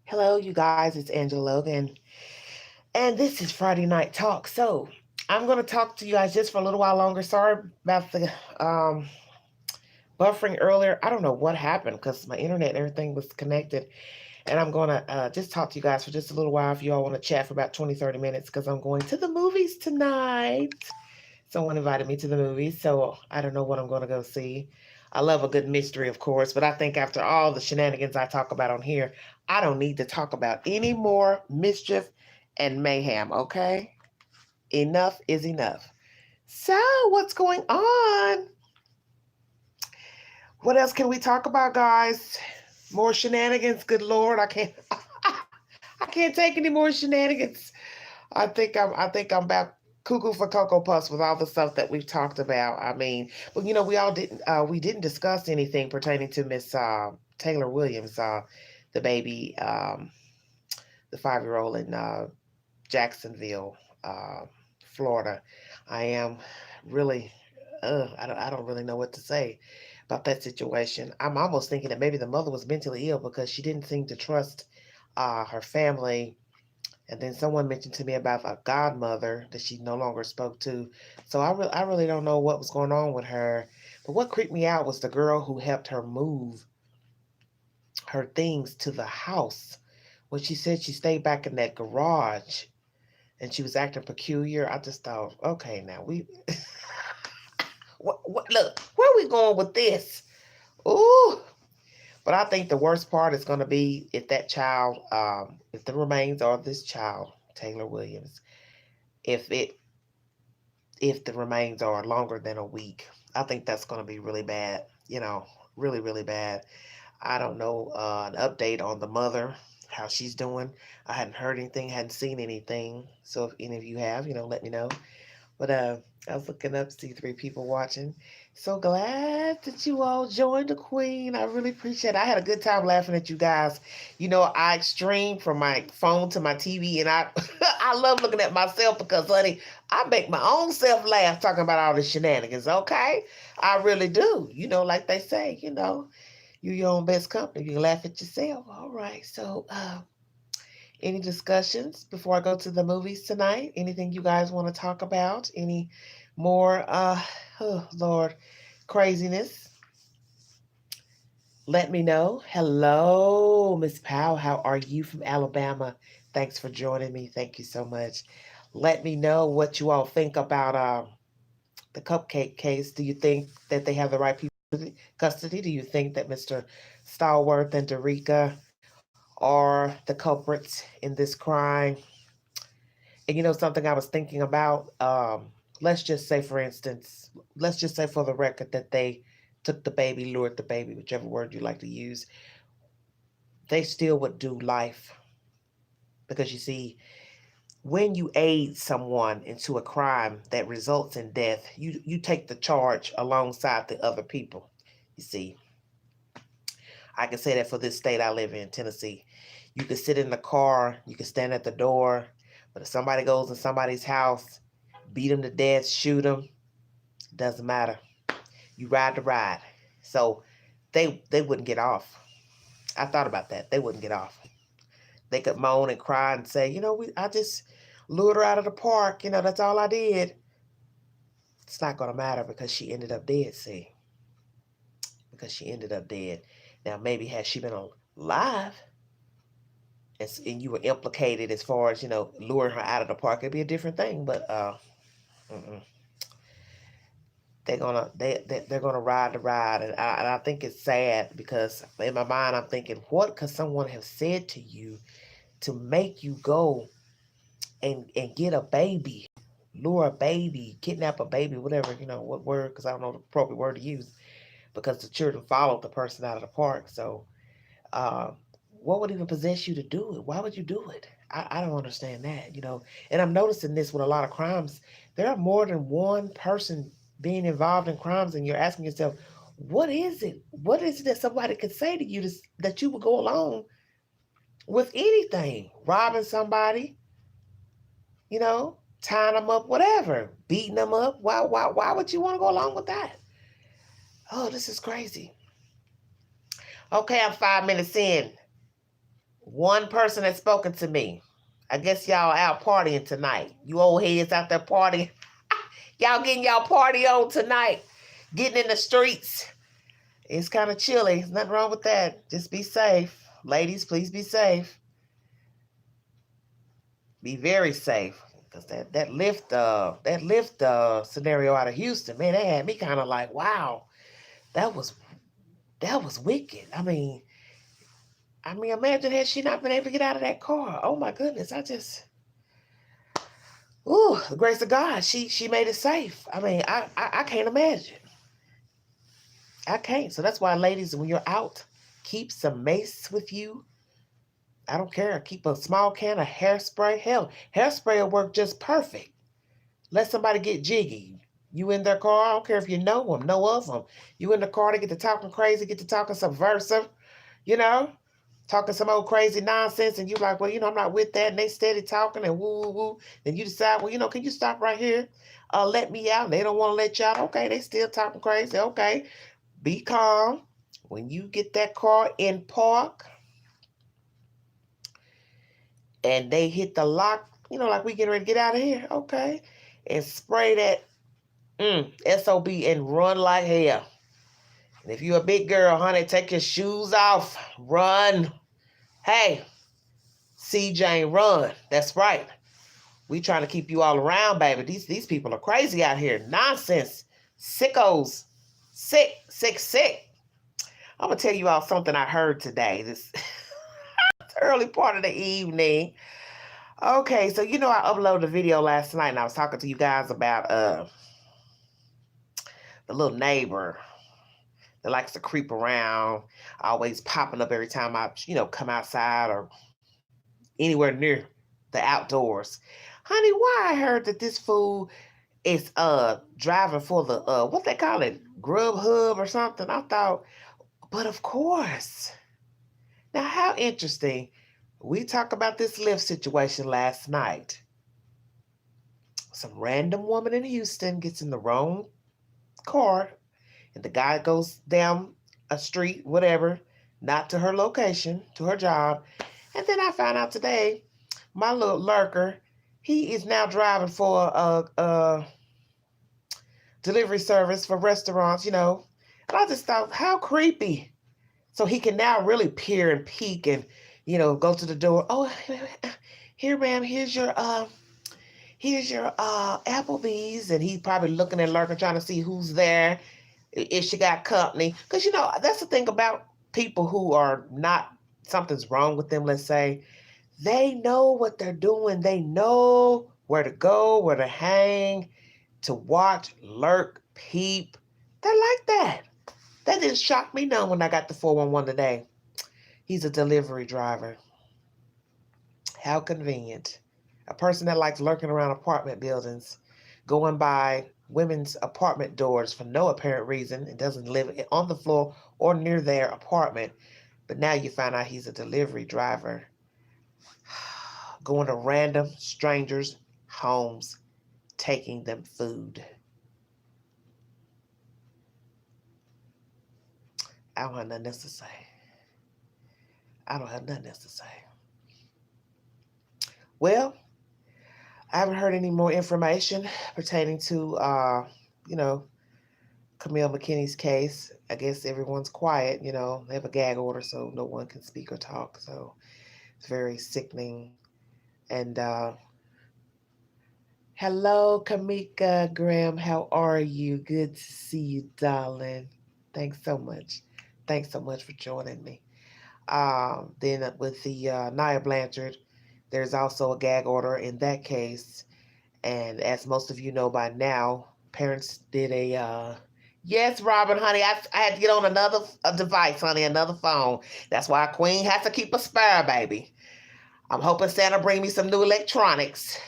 Hello, you guys. It's Angela Logan, and this is Friday Night Talk. So, I'm going to talk to you guys just for a little while longer. Sorry about the um, buffering earlier. I don't know what happened because my internet and everything was connected. And I'm going to just talk to you guys for just a little while if you all want to chat for about 20, 30 minutes because I'm going to the movies tonight. Someone invited me to the movies, so I don't know what I'm going to go see. I love a good mystery, of course, but I think after all the shenanigans I talk about on here, I don't need to talk about any more mischief and mayhem, okay? Enough is enough. So, what's going on? What else can we talk about, guys? More shenanigans? Good Lord, I can't I can't take any more shenanigans. I think I'm about cuckoo for cocoa puffs with all the stuff that we've talked about. I mean, well, we didn't discuss anything pertaining to Miss Taylor Williams, the baby, the 5-year-old in Jacksonville, Florida. I am really, I don't really know what to say about that situation. I'm almost thinking that maybe the mother was mentally ill because she didn't seem to trust her family, and then someone mentioned to me about a godmother that she no longer spoke to. So I really don't know what was going on with her. But what creeped me out was the girl who helped her move her things to the house. When she said she stayed back in that garage and she was acting peculiar, I just thought, okay, now we, what, look, where are we going with this? Ooh. But I think the worst part is going to be if that child, if the remains of this child, Taylor Williams, if it if the remains are longer than a week. I think that's going to be really bad, really, really bad. I don't know an update on the mother, how she's doing. I hadn't heard anything, hadn't seen anything. So if any of you have, let me know. But I was looking up, see 3 people watching. So glad that you all joined the Queen. I really appreciate it. I had a good time laughing at you guys. I stream from my phone to my TV, and I I love looking at myself because, honey, I make my own self laugh talking about all the shenanigans. Okay, I really do. Like they say, you your own best company. You can laugh at yourself. All right. So, any discussions before I go to the movies tonight? Anything you guys want to talk about? Any more, oh Lord, craziness? Let me know. Hello, Miss Powell. How are you from Alabama? Thanks for joining me. Thank you so much. Let me know what you all think about the cupcake case. Do you think that they have the right people in custody? Do you think that Mr. Stallworth and Derica are the culprits in this crime? And something I was thinking about, let's just say, for instance, let's just say for the record that they took the baby, lured the baby, whichever word you like to use, they still would do life. Because you see, when you aid someone into a crime that results in death, you take the charge alongside the other people. You see, I can say that for this state I live in, Tennessee. You can sit in the car, you can stand at the door, but if somebody goes in somebody's house, beat them to death, shoot them, doesn't matter. You ride the ride. So they wouldn't get off. I thought about that. They wouldn't get off. They could moan and cry and say, I just lured her out of the park. That's all I did. It's not going to matter because she ended up dead, see? Because she ended up dead. Now, maybe had she been alive and you were implicated as far as, luring her out of the park, it'd be a different thing. But mm-mm. They're gonna ride the ride, and I think it's sad because in my mind I'm thinking, what could someone have said to you to make you go and get a baby, lure a baby, kidnap a baby, whatever, what word, because I don't know the appropriate word to use, because the children followed the person out of the park. So uh, what would even possess you to do it? Why would you do it? I don't understand that. And I'm noticing this with a lot of crimes. There are more than one person being involved in crimes, and you're asking yourself, what is it? What is it that somebody could say to you that you would go along with anything? Robbing somebody, tying them up, whatever, beating them up. Why would you want to go along with that? Oh, this is crazy. Okay, I'm 5 minutes in. One person has spoken to me. I guess y'all out partying tonight. You old heads out there partying. Y'all getting y'all party on tonight. Getting in the streets. It's kind of chilly. There's nothing wrong with that. Just be safe. Ladies, please be safe. Be very safe. Because that lift scenario out of Houston, man, that had me kind of like, wow, that was wicked. I mean, imagine had she not been able to get out of that car. Oh my goodness, the grace of God, she made it safe. I mean, I can't imagine. I can't. So that's why, ladies, when you're out, keep some mace with you. I don't care. Keep a small can of hairspray. Hell, hairspray will work just perfect. Let somebody get jiggy. You in their car, I don't care if you know of them. You in the car to get to talking crazy, get to talking subversive, you know, talking some old crazy nonsense, and you like, well, I'm not with that, and they steady talking and woo woo woo. Then you decide, well, can you stop right here? Let me out. And they don't want to let you out. Okay, they still talking crazy. Okay, be calm. When you get that car in park and they hit the lock, like we getting ready to get out of here. Okay, and spray that SOB and run like hell. And if you're a big girl, honey, take your shoes off. Run. Hey, CJ, run. That's right. We trying to keep you all around, baby. These people are crazy out here. Nonsense. Sickos. Sick, sick, sick. I'm going to tell you all something I heard today. This early part of the evening. Okay, so I uploaded a video last night and I was talking to you guys about the little neighbor that likes to creep around, always popping up every time I, come outside or anywhere near the outdoors. Honey, why I heard that this fool is driving for the what they call it, Grub Hub or something. I thought, but of course. Now how interesting. We talked about this Lyft situation last night. Some random woman in Houston gets in the wrong car and the guy goes down a street, whatever, not to her location, to her job. And then I found out today, my little lurker, he is now driving for a delivery service for restaurants, And I just thought, how creepy. So he can now really peer and peek and, go to the door. Oh, here, ma'am, here's your Applebee's. And he's probably looking at lurker trying to see who's there, if she got company. Because, that's the thing about people who are not, something's wrong with them, let's say. They know what they're doing. They know where to go, where to hang, to watch, lurk, peep. They're like that. That didn't shock me none when I got the 411 today. He's a delivery driver. How convenient. A person that likes lurking around apartment buildings, going by women's apartment doors for no apparent reason, and doesn't live on the floor or near their apartment. But now you find out he's a delivery driver. Going to random strangers' homes, taking them food. I don't have nothing else to say. I don't have nothing else to say. Well, I haven't heard any more information pertaining to, Camille McKinney's case. I guess everyone's quiet. They have a gag order, so no one can speak or talk. So it's very sickening. And hello, Kamika Graham. How are you? Good to see you, darling. Thanks so much. Thanks so much for joining me. Then with the Nia Blanchard, there's also a gag order in that case. And as most of you know by now, parents did a yes, Robin, honey. I had to get on another device, honey, another phone. That's why a queen has to keep a spare, baby. I'm hoping Santa bring me some new electronics.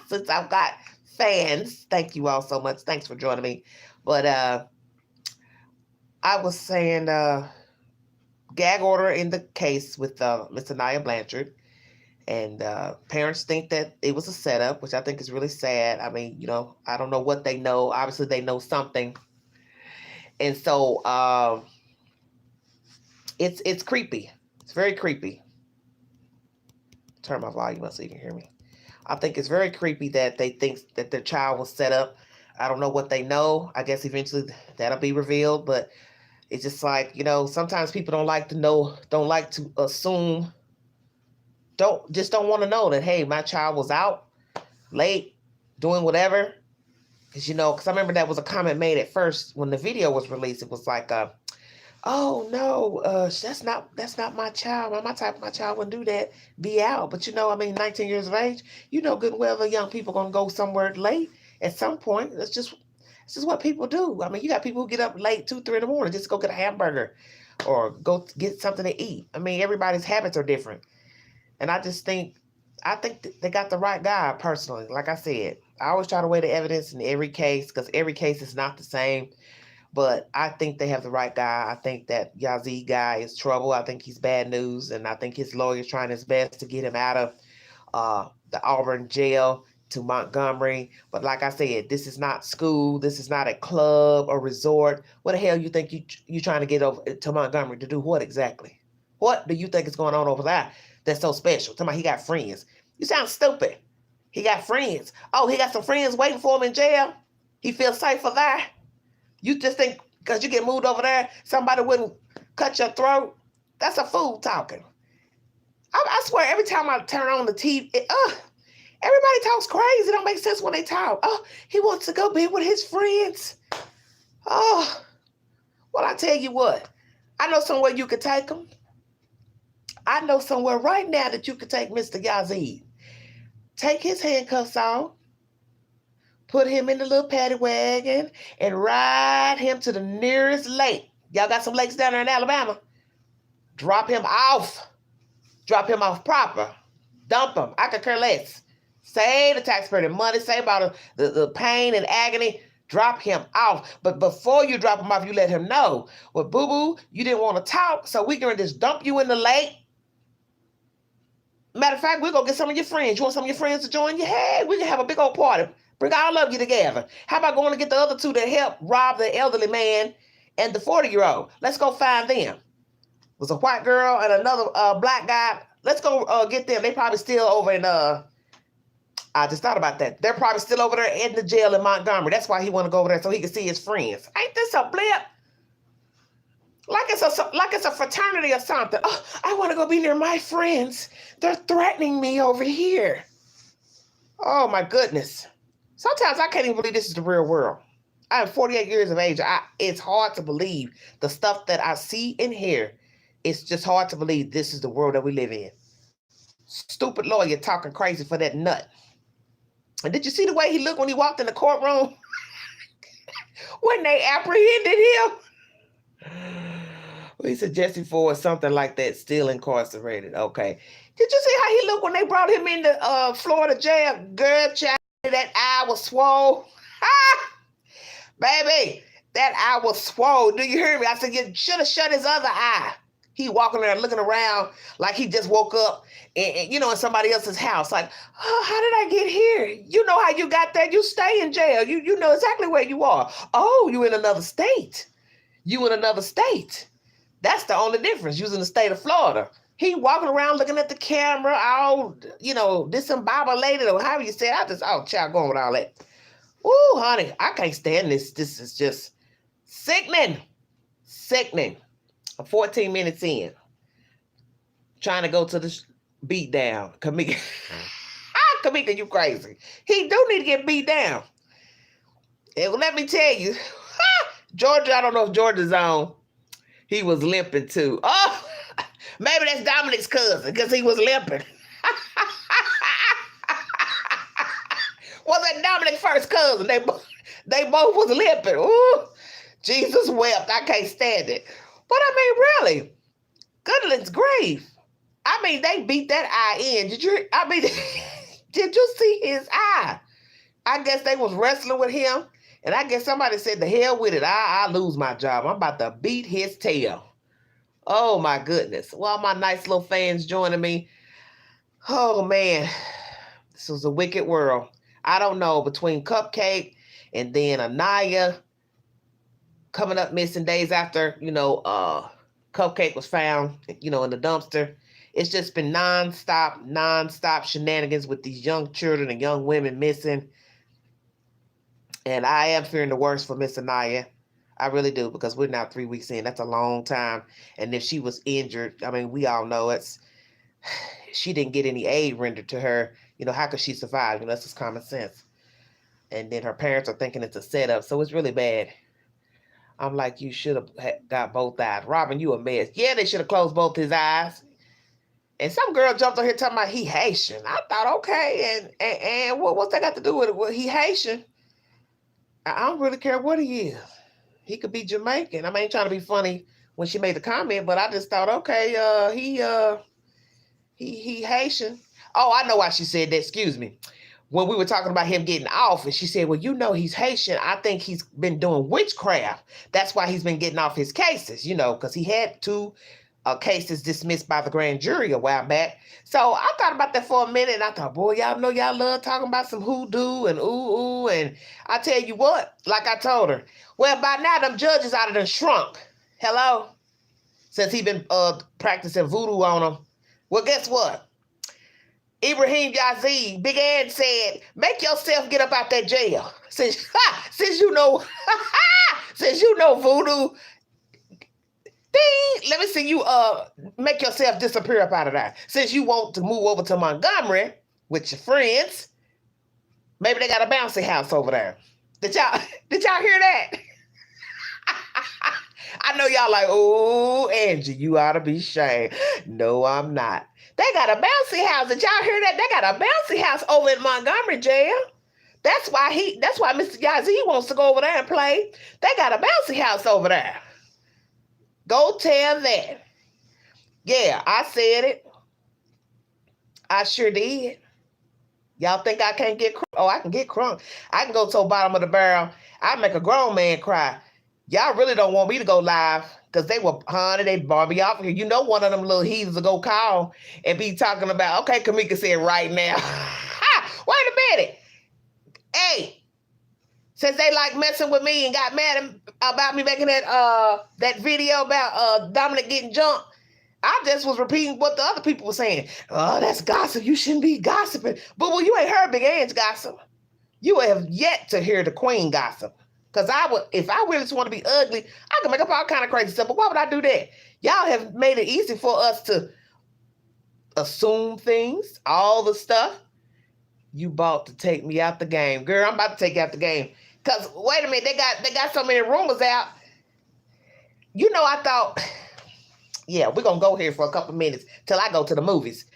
Since I've got fans. Thank you all so much. Thanks for joining me. But I was saying gag order in the case with Mr. Nia Blanchard. And parents think that it was a setup, which I think is really sad. I mean, I don't know what they know. Obviously, they know something. And so it's creepy. It's very creepy. turn my volume up so you can hear me. I think it's very creepy that they think that their child was set up. I don't know what they know. I guess eventually that'll be revealed, but it's just like, sometimes people don't like to know, don't like to assume, don't want to know that, hey, my child was out late doing whatever. Because I remember that was a comment made at first when the video was released. It was like, oh no, that's not my child. My child wouldn't do that. Be out. But 19 years of age, good and well the young people gonna go somewhere late at some point. It's just what people do. I mean, you got people who get up late 2, 3 in the morning just to go get a hamburger or go get something to eat. I mean, everybody's habits are different, and I think they got the right guy personally. Like I said, I always try to weigh the evidence in every case because every case is not the same. But I think they have the right guy. I think that Yazzie guy is trouble. I think he's bad news. And I think his lawyer's trying his best to get him out of the Auburn jail to Montgomery. But like I said, this is not school. This is not a club or resort. What the hell you think you trying to get over to Montgomery to do what exactly? What do you think is going on over there that's so special? Tell me he got friends. You sound stupid. He got friends. Oh, he got some friends waiting for him in jail? He feels safe for that? You just think because you get moved over there, somebody wouldn't cut your throat? That's a fool talking. I swear, every time I turn on the TV, everybody talks crazy. It don't make sense when they talk. Oh, he wants to go be with his friends. Oh, well, I tell you what. I know somewhere you could take him. I know somewhere right now that you could take Mr. Yazzie. Take his handcuffs off. Put him in the little paddy wagon and ride him to the nearest lake. Y'all got some lakes down there in Alabama. Drop him off. Drop him off proper. Dump him. I could care less. Save the taxpayer the money. Save about the pain and agony. Drop him off. But before you drop him off, you let him know. Well, boo-boo, you didn't want to talk, so we can just dump you in the lake. Matter of fact, we're going to get some of your friends. You want some of your friends to join you? Hey, we can have a big old party. Bring all of you together. How about going to get the other two that helped rob the elderly man and the 40-year-old? Let's go find them. It was a white girl and another black guy. Let's go get them. They probably still over in, I just thought about that. They're probably still over there in the jail in Montgomery. That's why he want to go over there so he can see his friends. Ain't this a blip? Like it's a fraternity or something. Oh, I want to go be near my friends. They're threatening me over here. Oh, my goodness. Sometimes I can't even believe this is the real world. I am 48 years of age. It's hard to believe the stuff that I see and hear. It's just hard to believe this is the world that we live in. Stupid lawyer talking crazy for that nut. And did you see the way he looked when he walked in the courtroom? When they apprehended him? He suggested for something like that, still incarcerated. Okay. Did you see how he looked when they brought him into Florida jail? Girl, child, that eye was swole. Baby, that eye was swole. Do you hear me? I said, you should have shut his other eye. He walking around looking around like he just woke up and in somebody else's house. Like, oh, how did I get here? You know how you got there. You stay in jail. You know exactly where you are. Oh, you in another state. You in another state. That's the only difference. You was in the state of Florida. He walking around looking at the camera, all, discombobulated or however you say it. Child, going with all that. Ooh, honey, I can't stand this. This is just sickening. Sickening. I'm 14 minutes in. Trying to go to the beat down. Kamika, Kamika, you crazy. He do need to get beat down. And let me tell you, Georgia, I don't know if Georgia's on. He was limping too. Oh, maybe that's Dominic's cousin because he was limping. Was that Dominic's first cousin? They both was limping. Ooh, Jesus wept. I can't stand it. But I mean, really, goodness grief. I mean, they beat that eye in. Did you see his eye? I guess they was wrestling with him. And I guess somebody said, the hell with it. I lose my job. I'm about to beat his tail. Oh, my goodness. Well, my nice little fans joining me. Oh, man. This was a wicked world. I don't know. Between Cupcake and then Anaya coming up missing days after, Cupcake was found, in the dumpster. It's just been nonstop shenanigans with these young children and young women missing. And I am fearing the worst for Miss Anaya. I really do, because we're now 3 weeks in. That's a long time. And if she was injured, I mean, we all know she didn't get any aid rendered to her. How could she survive? That's just common sense. And then her parents are thinking it's a setup. So it's really bad. I'm like, you should have got both eyes. Robin, you a mess. Yeah, they should have closed both his eyes. And some girl jumped on here talking about he Haitian. I thought, okay, and what's that got to do with it? Well, he Haitian. I don't really care what he is. He could be Jamaican. I ain't trying to be funny when she made the comment, but I just thought, okay, he Haitian. Oh, I know why she said that. Excuse me. When we were talking about him getting off, and she said, well, he's Haitian. I think he's been doing witchcraft. That's why he's been getting off his cases, because he had 2 cases dismissed by the grand jury a while back. So I thought about that for a minute, and I thought, boy, y'all know y'all love talking about some hoodoo and ooh, and I tell you what, like I told her, well, by now them judges out of them shrunk. Hello? Since he been practicing voodoo on them. Well, guess what? Ibrahim Yazid, Big Ed said, make yourself get up out that jail. Since you know voodoo, let me see you make yourself disappear up out of there. Since you want to move over to Montgomery with your friends, maybe they got a bouncy house over there. Did y'all hear that? I know y'all like, oh, Angie, you ought to be ashamed. No, I'm not. They got a bouncy house. Did y'all hear that? They got a bouncy house over in Montgomery jail. That's why Mr. Yazzie wants to go over there and play. They got a bouncy house over there. Go tell that. Yeah, I said it. I sure did. Y'all think I can't get crunk? Oh, I can get crunk. I can go to the bottom of the barrel. I make a grown man cry. Y'all really don't want me to go live, because they brought me off here. One of them little heathens will go call and be talking about, okay, Kamika said right now. Wait a minute. Hey, since they like messing with me and got mad about me making that video about Dominic getting jumped, I just was repeating what the other people were saying. Oh, that's gossip. You shouldn't be gossiping. But you ain't heard Big Ange gossip. You have yet to hear the Queen gossip. Because if I really just want to be ugly, I can make up all kind of crazy stuff. But why would I do that? Y'all have made it easy for us to assume things, all the stuff. You bought to take me out the game. Girl, I'm about to take you out the game. Because, wait a minute, they got so many rumors out. I thought, yeah, we're going to go here for a couple minutes till I go to the movies.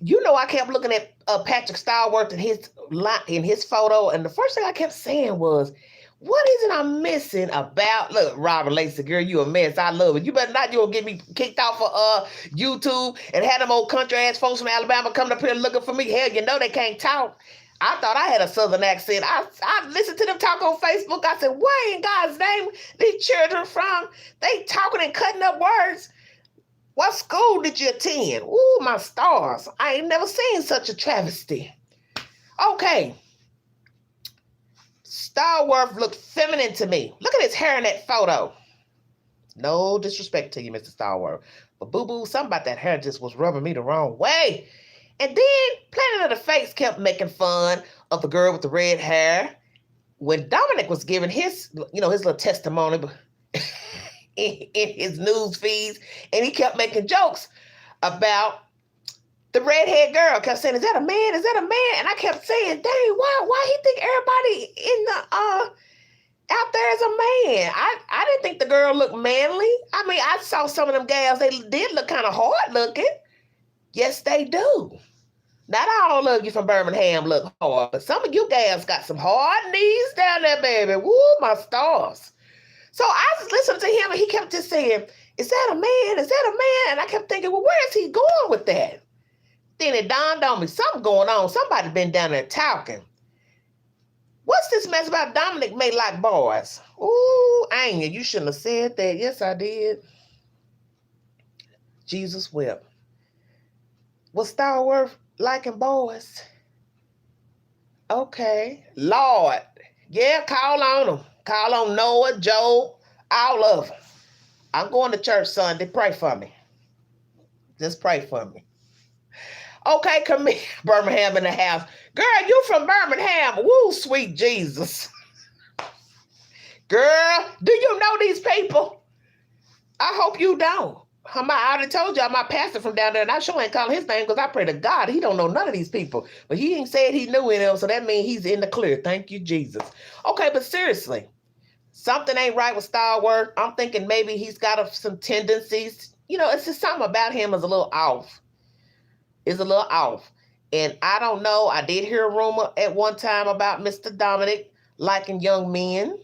I kept looking at Patrick Starworth in his photo, and the first thing I kept saying was, what is it I'm missing about? Look, Robert Lacey, girl, you a mess. I love it. You better not, you'll get me kicked off of YouTube and have them old country ass folks from Alabama coming up here looking for me. Hell, they can't talk. I thought I had a southern accent. I listened to them talk on Facebook. I said, where in God's name these children from? They talking and cutting up words. What school did you attend? Ooh, my stars. I ain't never seen such a travesty. Okay. Starworth looked feminine to me. Look at his hair in that photo. No disrespect to you, Mr. Starworth. But boo-boo, something about that hair just was rubbing me the wrong way. And then Planet of the Fakes kept making fun of the girl with the red hair. When Dominic was giving his little testimony in his news feeds, and he kept making jokes about the redhead girl. Kept saying, is that a man? Is that a man? And I kept saying, dang, why he think everybody in the out there is a man? I didn't think the girl looked manly. I saw some of them gals, they did look kind of hard looking. Yes, they do. Not all of you from Birmingham look hard, but some of you gals got some hard knees down there, baby. Woo, my stars. So I was listening to him, and he kept just saying, is that a man? Is that a man? And I kept thinking, well, where is he going with that? Then it dawned on me, something going on. Somebody been down there talking. What's this mess about Dominic may like boys? Ooh, Anya, you shouldn't have said that. Yes, I did. Jesus wept. Was Starworth liking boys? Okay. Lord. Yeah, call on them. Call on Noah, Job, all of them. I'm going to church Sunday. Pray for me. Just pray for me. Okay, come here, Birmingham in the house. Girl, you from Birmingham. Woo, sweet Jesus. Girl, do you know these people? I hope you don't. I already told y'all my pastor from down there, and I sure ain't calling his name because I pray to God he don't know none of these people. But he ain't said he knew any of them, so that means he's in the clear. Thank you, Jesus. Okay, but seriously, something ain't right with Starwork. I'm thinking maybe he's got some tendencies. It's just something about him is a little off. Is a little off. And I don't know. I did hear a rumor at one time about Mr. Dominic liking young men.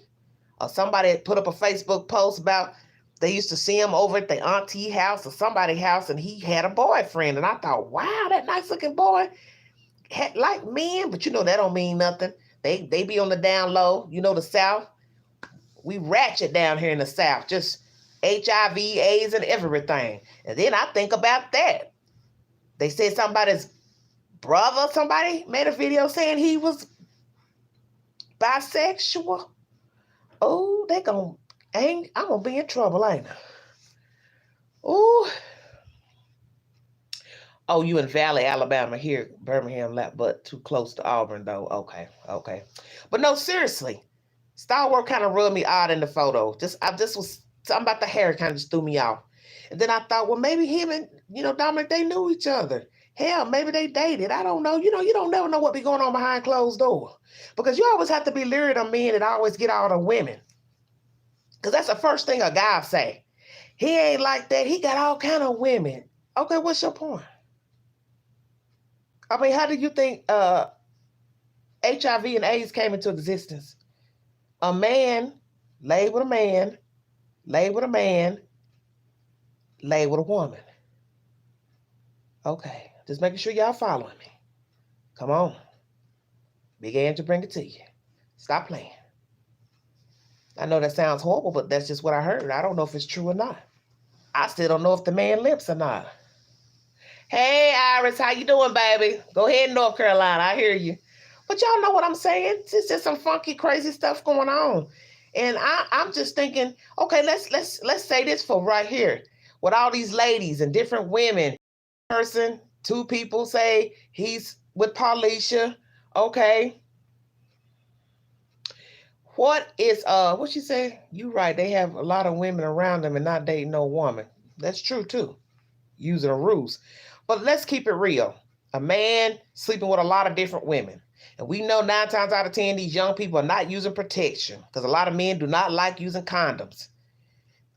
Or somebody put up a Facebook post about they used to see him over at the auntie house or somebody's house, and he had a boyfriend. And I thought, wow, that nice looking boy had like men, but that don't mean nothing. They be on the down low. The South. We ratchet down here in the South, just HIV, AIDS, and everything. And then I think about that. They said somebody's brother, somebody made a video saying he was bisexual. Oh, I'm gonna be in trouble, ain't I? Oh, you in Valley, Alabama, here, Birmingham, but too close to Auburn, though. Okay. But no, seriously, Starwork kind of rubbed me odd in the photo. I just was something about the hair kind of just threw me off. And then I thought, well, maybe him and Dominic, they knew each other. Hell, maybe they dated. I don't know. You don't never know what be going on behind closed doors, because you always have to be leery of men that always get all the women. Because that's the first thing a guy say. He ain't like that. He got all kind of women. Okay, what's your point? I mean, how do you think HIV and AIDS came into existence? A man laid with a man, laid with a man, laid with a woman. Okay, just making sure y'all following me. Come on. Began to bring it to you. Stop playing. I know that sounds horrible, but that's just what I heard. I don't know if it's true or not. I still don't know if the man lips or not. Hey, Iris, how you doing, baby? Go ahead, North Carolina. I hear you. But y'all know what I'm saying. It's just some funky, crazy stuff going on. And I'm just thinking, okay, let's say this for right here. With all these ladies and different women, two people say he's with Paulisha. Okay. What she say? You right. They have a lot of women around them and not dating no woman. That's true too. Using a ruse. But let's keep it real. A man sleeping with a lot of different women. And we know 9 times out of 10, these young people are not using protection because a lot of men do not like using condoms.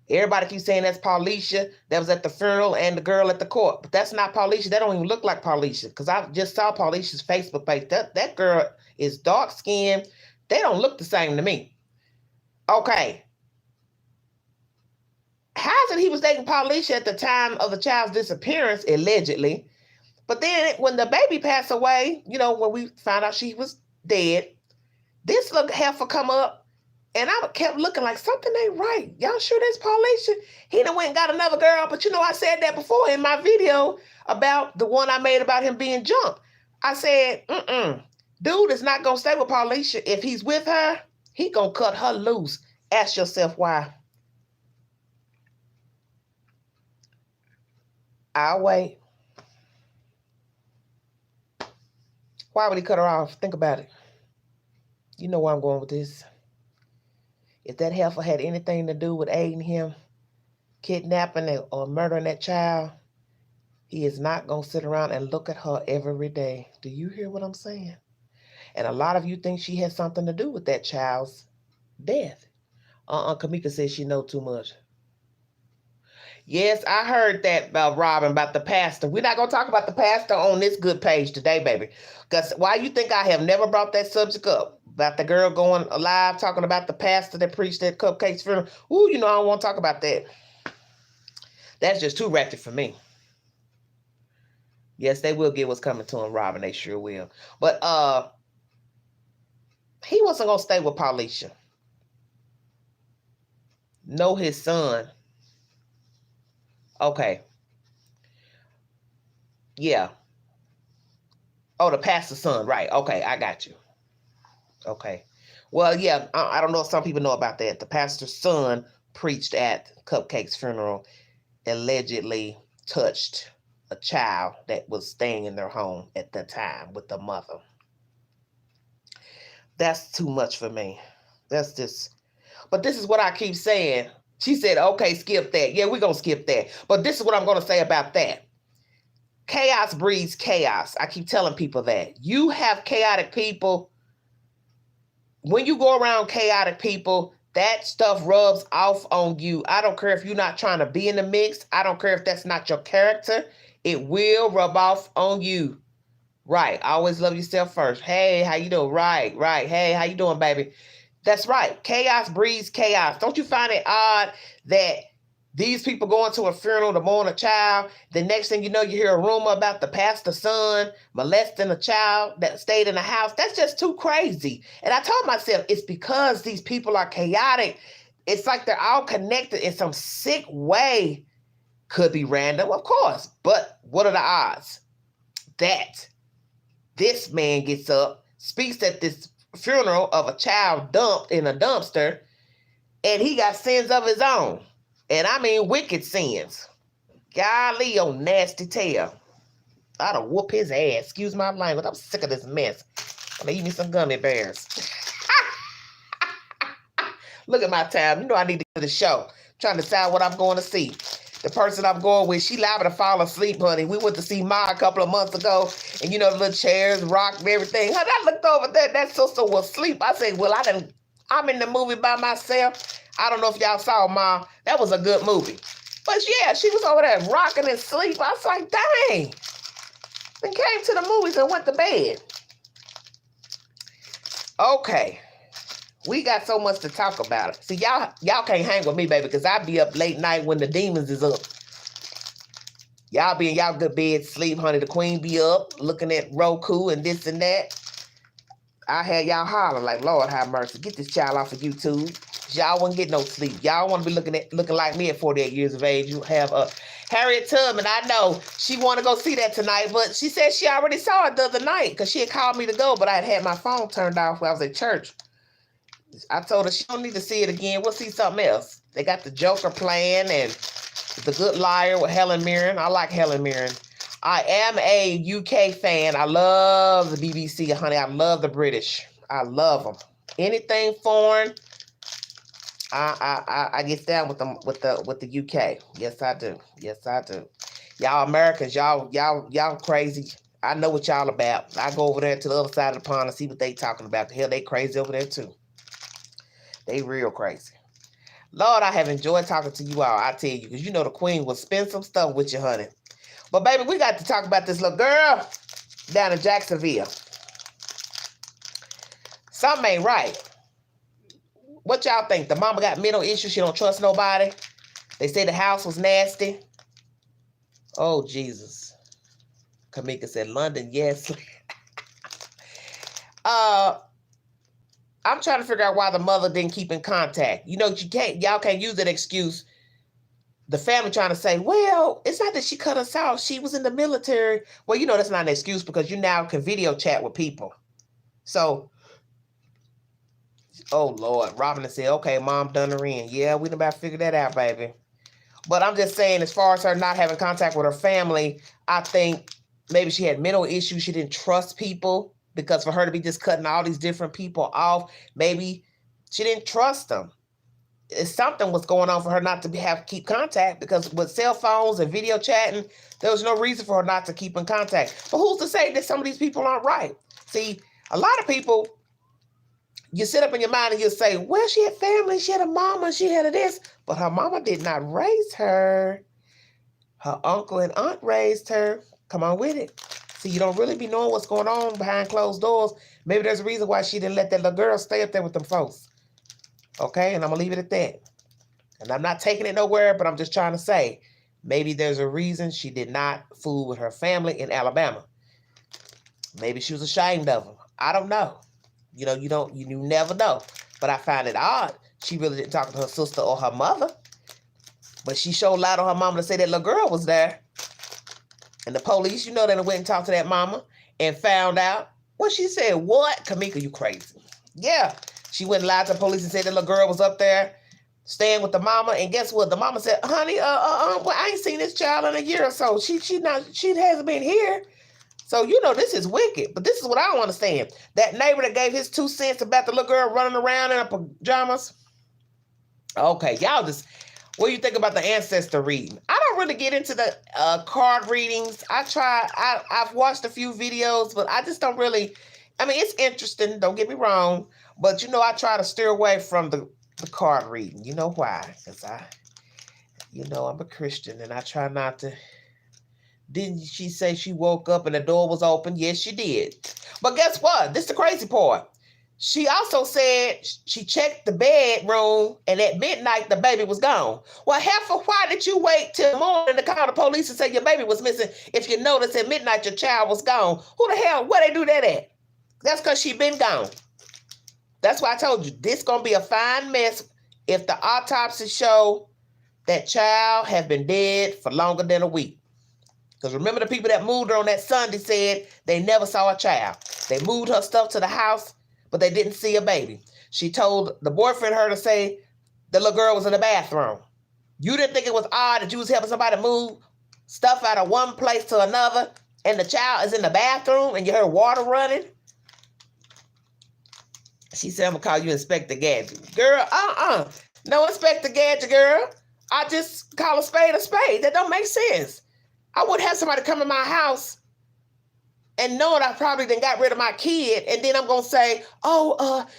Everybody keeps saying that's Paulisha. That was at the funeral and the girl at the court. But that's not Paulisha. That don't even look like Paulisha because I just saw Paulisha's Facebook page. That girl is dark skinned. They don't look the same to me. Okay. How is it he was dating Paulisha at the time of the child's disappearance, allegedly? But then when the baby passed away, when we found out she was dead, this little heifer come up, and I kept looking like something ain't right. Y'all sure that's Paulisha? He done went and got another girl, but I said that before in my video about the one I made about him being jumped. I said, dude is not going to stay with Paulisha. If he's with her, he going to cut her loose. Ask yourself why. I'll wait. Why would he cut her off? Think about it. You know where I'm going with this. If that heifer had anything to do with aiding him, kidnapping or murdering that child, he is not going to sit around and look at her every day. Do you hear what I'm saying? And a lot of you think she has something to do with that child's death. Kamika says she knows too much. Yes, I heard that about Robin, about the pastor. We're not going to talk about the pastor on this good page today, baby. Because why you think I have never brought that subject up? About the girl going live talking about the pastor that preached at Cupcake's funeral. Ooh, I don't want to talk about that. That's just too ratchet for me. Yes, they will get what's coming to him, Robin. They sure will. But he wasn't going to stay with Paulisha. No, his son. Okay. Yeah. Oh, the pastor's son. Right. Okay, I got you. Okay. Well, yeah, I don't know if some people know about that. The pastor's son preached at Cupcake's funeral, allegedly touched a child that was staying in their home at the time with the mother. That's too much for me. That's just, but this is what I keep saying. She said, okay, skip that. Yeah, we're going to skip that. But this is what I'm going to say about that. Chaos breeds chaos. I keep telling people that. You have chaotic people. When you go around chaotic people, that stuff rubs off on you. I don't care if you're not trying to be in the mix. I don't care if that's not your character. It will rub off on you. Right. Always love yourself first. Hey, how you doing? Right. Hey, how you doing, baby? That's right. Chaos breeds chaos. Don't you find it odd that these people going to a funeral to mourn a child? The next thing you know, you hear a rumor about the pastor's son molesting a child that stayed in the house. That's just too crazy. And I told myself, it's because these people are chaotic. It's like they're all connected in some sick way. Could be random, of course. But what are the odds that this man gets up, speaks at this funeral of a child dumped in a dumpster, and he got sins of his own? And I mean wicked sins. Golly, your nasty tail. I'd have whoop his ass. Excuse my language. I'm sick of this mess. I'm gonna eat me some gummy bears. Look at my time. You know I need to go to the show. Trying to decide what I'm going to see. The person I'm going with, she liable to fall asleep, honey. We went to see Ma a couple of months ago, and you know, the little chairs, rock, and everything. Honey, I looked over there, that sister was asleep. I said, well, I'm in the movie by myself. I don't know if y'all saw Ma. That was a good movie. But yeah, she was over there rocking and sleep. I was like, dang. Then came to the movies and went to bed. Okay. We got so much to talk about it. See, y'all can't hang with me, baby, because I be up late night when the demons is up. Y'all be in y'all good bed, sleep, honey. The queen be up, looking at Roku and this and that. I had y'all hollering like, Lord have mercy. Get this child off of YouTube. Y'all wouldn't get no sleep. Y'all want to be looking like me at 48 years of age. You have Harriet Tubman. I know she want to go see that tonight, but she said she already saw it the other night because she had called me to go, but I had my phone turned off while I was at church. I told her she don't need to see it again. We'll see something else. They got the Joker playing and The Good Liar with Helen Mirren. I like Helen Mirren. I am a UK fan. I love the BBC, honey. I love the British. I love them. Anything foreign, I get down with them with the UK. Yes, I do. Yes, I do. Y'all Americans, y'all crazy. I know what y'all about. I go over there to the other side of the pond and see what they talking about. The hell, they crazy over there too. They real crazy. Lord, I have enjoyed talking to you all. I tell you, because you know the queen will spend some stuff with you, honey. But baby, we got to talk about this little girl down in Jacksonville. Something ain't right. What y'all think? The mama got mental issues. She don't trust nobody. They say the house was nasty. Oh, Jesus. Kamika said, London, yes. I'm trying to figure out why the mother didn't keep in contact. You know, y'all can't use that excuse. The family trying to say, well, it's not that she cut us out. She was in the military. Well, you know, that's not an excuse because you now can video chat with people. So, oh, Lord. Robin said, okay, mom done her in. Yeah, we done about to figure that out, baby. But I'm just saying, as far as her not having contact with her family, I think maybe she had mental issues. She didn't trust people. Because for her to be just cutting all these different people off, maybe she didn't trust them. Something was going on for her not to keep contact, because with cell phones and video chatting, there was no reason for her not to keep in contact. But who's to say that some of these people aren't right? See, a lot of people, you sit up in your mind and you say, well, she had family, she had a mama, she had a this, but her mama did not raise her. Her uncle and aunt raised her. Come on with it. See, you don't really be knowing what's going on behind closed doors. Maybe there's a reason why she didn't let that little girl stay up there with them folks. Okay, and I'm going to leave it at that. And I'm not taking it nowhere, but I'm just trying to say, maybe there's a reason she did not fool with her family in Alabama. Maybe she was ashamed of them. I don't know. You know, you never know. But I find it odd. She really didn't talk to her sister or her mother. But she showed light on her mama to say that little girl was there. And the police, you know, they went and talked to that mama and found out. Well, she said, what? Kamika, you crazy. Yeah. She went and lied to the police and said that little girl was up there staying with the mama. And guess what? The mama said, honey, well, I ain't seen this child in a year or so. She hasn't been here. So, this is wicked. But this is what I don't understand. That neighbor that gave his 2 cents about the little girl running around in her pajamas. Okay, y'all just, what do you think about the ancestor reading? I don't really get into the card readings. I've watched a few videos, but I just don't really, it's interesting, don't get me wrong. But, I try to steer away from the card reading. You know why? Because I'm a Christian and I try not to. Didn't she say she woke up and the door was open? Yes, she did. But guess what? This is the crazy part. She also said she checked the bedroom and at midnight the baby was gone. Well, heifer, why did you wait till morning to call the police and say your baby was missing if you noticed at midnight your child was gone? Who the hell, where they do that at? That's because she been gone. That's why I told you, this going to be a fine mess if the autopsy show that child have been dead for longer than a week. Because remember, the people that moved her on that Sunday said they never saw a child. They moved her stuff to the house, but they didn't see a baby. She told the boyfriend her to say the little girl was in the bathroom. You didn't think it was odd that you was helping somebody move stuff out of one place to another and the child is in the bathroom and you heard water running? She said, I'm going to call you Inspector Gadget. Girl, no Inspector Gadget, girl. I just call a spade a spade. That don't make sense. I would have somebody come in my house and knowing I probably done got rid of my kid, and then I'm going to say,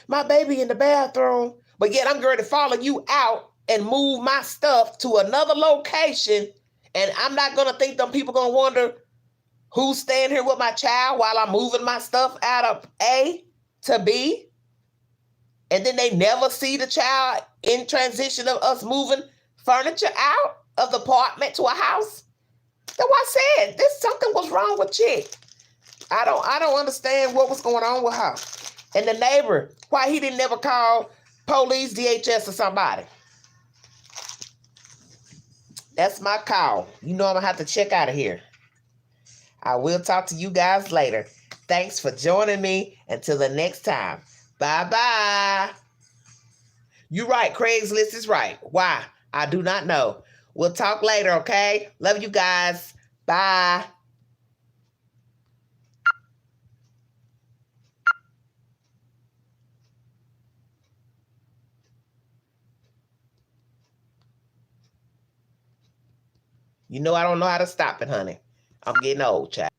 my baby in the bathroom, but yet I'm going to follow you out and move my stuff to another location, and I'm not going to think them people going to wonder who's staying here with my child while I'm moving my stuff out of A to B, and then they never see the child in transition of us moving furniture out of the apartment to a house. That's why I said something was wrong with Chick. I don't understand what was going on with her. And the neighbor, why he didn't never call police, DHS, or somebody. That's my call. I'm going to have to check out of here. I will talk to you guys later. Thanks for joining me. Until the next time. Bye-bye. You're right. Craigslist is right. Why? I do not know. We'll talk later, okay? Love you guys. Bye. I don't know how to stop it, honey. I'm getting old, child.